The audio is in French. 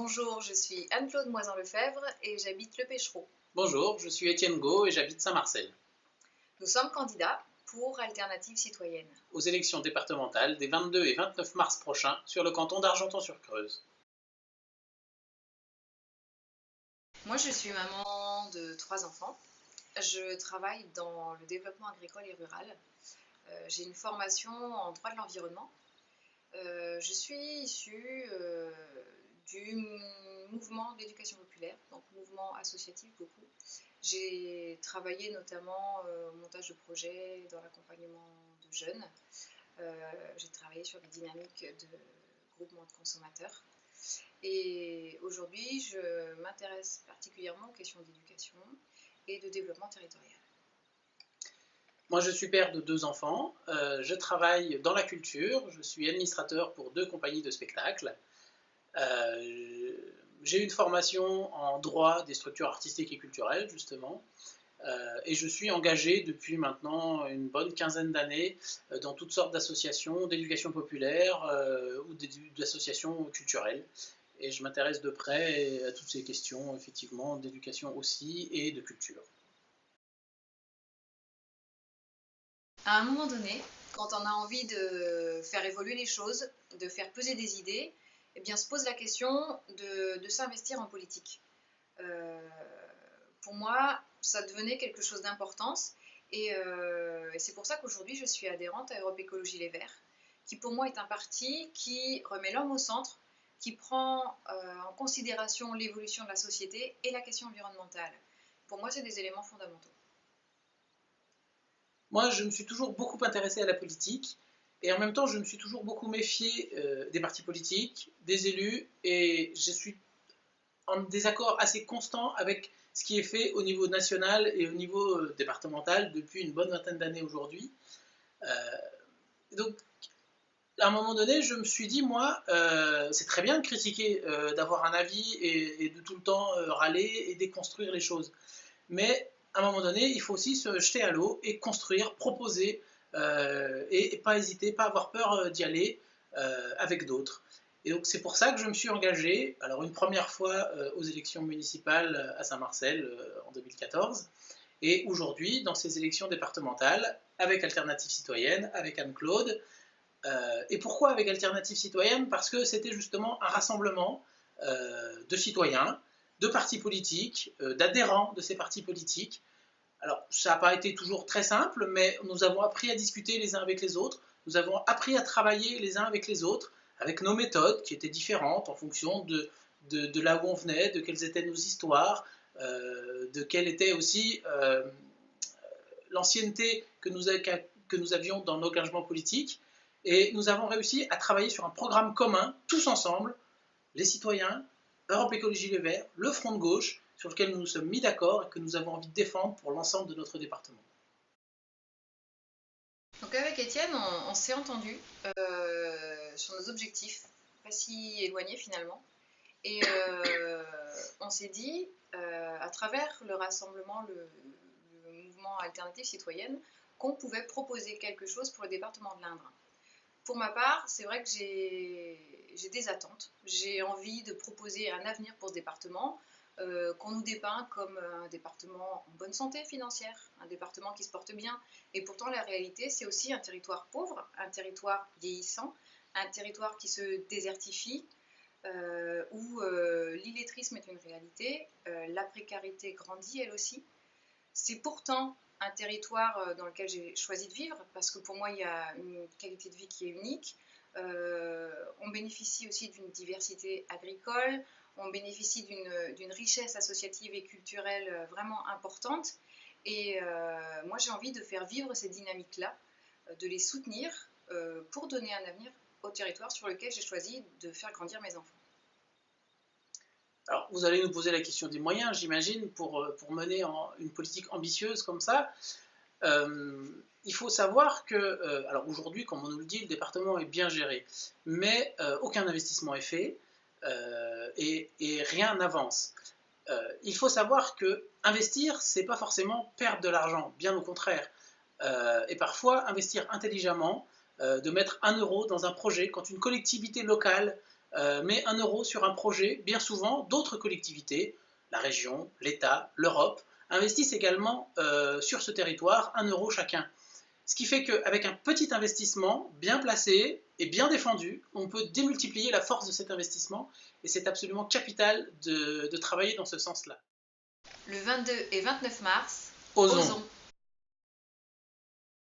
Bonjour, je suis Anne-Claude Moisan-Lefebvre et j'habite Le Pêchereau. Bonjour, je suis Étienne Gau et j'habite Saint-Marcel. Nous sommes candidats pour Alternative Citoyenne. Aux élections départementales des 22 et 29 mars prochains sur le canton d'Argenton-sur-Creuse. Moi, je suis maman de 3 enfants. Je travaille dans le développement agricole et rural. J'ai une formation en droit de l'environnement. Je suis issue du mouvement d'éducation populaire, donc mouvement associatif beaucoup. J'ai travaillé notamment au montage de projets, dans l'accompagnement de jeunes. J'ai travaillé sur des dynamiques de groupement de consommateurs. Et aujourd'hui, je m'intéresse particulièrement aux questions d'éducation et de développement territorial. Moi, je suis père de 2 enfants, je travaille dans la culture, je suis administrateur pour 2 compagnies de spectacle. J'ai une formation en droit des structures artistiques et culturelles, justement, et je suis engagé depuis maintenant une bonne quinzaine d'années dans toutes sortes d'associations d'éducation populaire ou d'associations culturelles. Et je m'intéresse de près à toutes ces questions, effectivement, d'éducation aussi et de culture. À un moment donné, quand on a envie de faire évoluer les choses, de faire peser des idées, eh bien, se pose la question de s'investir en politique. Pour moi, ça devenait quelque chose d'importance et c'est pour ça qu'aujourd'hui, je suis adhérente à Europe Écologie Les Verts, qui pour moi est un parti qui remet l'homme au centre, qui prend en considération l'évolution de la société et la question environnementale. Pour moi, c'est des éléments fondamentaux. Moi, je me suis toujours beaucoup intéressé à la politique, et en même temps, je me suis toujours beaucoup méfié des partis politiques, des élus, et je suis en désaccord assez constant avec ce qui est fait au niveau national et au niveau départemental depuis une bonne vingtaine d'années aujourd'hui. Donc, à un moment donné, je me suis dit, moi, c'est très bien de critiquer, d'avoir un avis et de tout le temps râler et déconstruire les choses. Mais à un moment donné, il faut aussi se jeter à l'eau et construire, proposer, et pas hésiter, pas avoir peur d'y aller avec d'autres. Et donc c'est pour ça que je me suis engagé, alors une première fois aux élections municipales à Saint-Marcel en 2014, et aujourd'hui dans ces élections départementales avec Alternative Citoyenne, avec Anne-Claude. Et pourquoi avec Alternative Citoyenne? Parce que c'était justement un rassemblement de citoyens, de partis politiques, d'adhérents de ces partis politiques. Alors, ça n'a pas été toujours très simple, mais nous avons appris à discuter les uns avec les autres, nous avons appris à travailler les uns avec les autres, avec nos méthodes qui étaient différentes en fonction de là où on venait, de quelles étaient nos histoires, de quelle était aussi l'ancienneté que nous avions dans nos engagements politiques. Et nous avons réussi à travailler sur un programme commun, tous ensemble, les citoyens, Europe Écologie Les Verts, le Front de gauche, sur lequel nous nous sommes mis d'accord et que nous avons envie de défendre pour l'ensemble de notre département. Donc avec Étienne, on s'est entendu sur nos objectifs, pas si éloignés finalement. Et on s'est dit, à travers le rassemblement, le mouvement Alternative Citoyenne, qu'on pouvait proposer quelque chose pour le département de l'Indre. Pour ma part, c'est vrai que j'ai des attentes. J'ai envie de proposer un avenir pour ce département, qu'on nous dépeint comme un département en bonne santé financière, un département qui se porte bien. Et pourtant, la réalité, c'est aussi un territoire pauvre, un territoire vieillissant, un territoire qui se désertifie, où l'illettrisme est une réalité, la précarité grandit elle aussi. C'est pourtant un territoire dans lequel j'ai choisi de vivre, parce que pour moi, il y a une qualité de vie qui est unique. On bénéficie aussi d'une diversité agricole, on bénéficie d'une richesse associative et culturelle vraiment importante. Et moi, j'ai envie de faire vivre ces dynamiques-là, de les soutenir pour donner un avenir au territoire sur lequel j'ai choisi de faire grandir mes enfants. Alors, vous allez nous poser la question des moyens, j'imagine, pour mener une politique ambitieuse comme ça. Il faut savoir que, alors aujourd'hui, comme on nous le dit, le département est bien géré, mais aucun investissement est fait et rien n'avance. Il faut savoir que investir, c'est pas forcément perdre de l'argent, bien au contraire. Et parfois, investir intelligemment, de mettre 1 euro dans un projet, quand une collectivité locale met 1 euro sur un projet, bien souvent, d'autres collectivités, la région, l'État, l'Europe, investissent également sur ce territoire 1 euro chacun. Ce qui fait qu'avec un petit investissement bien placé et bien défendu, on peut démultiplier la force de cet investissement et c'est absolument capital de travailler dans ce sens-là. Le 22 et 29 mars, Osons. osons.